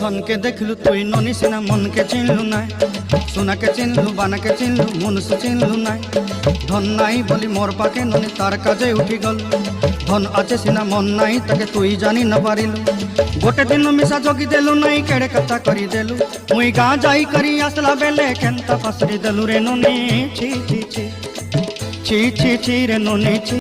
ধনকে দেখলু তুই ননি সিনা মনকে চিনলু নাই, সোনাকে চিনলু বানাকে চিনলু মনুষ্য চিনলু নাই। ধন নাই বলি মোর পাকে ননি তার কাজে উঠি গল, ধন আছে সিনা মন নাই তাকে তুই জানি না পারিলু। গোটে দিন মিশা জগি দেলু নাই কেড়ে কথা করি দেলু, মুই গাঁ যাই করি আসলা বেলে কেনতা ফাসরি দেলু রে ননি। ছি ছি ছি ছি ছি ছি রে ননি ছি।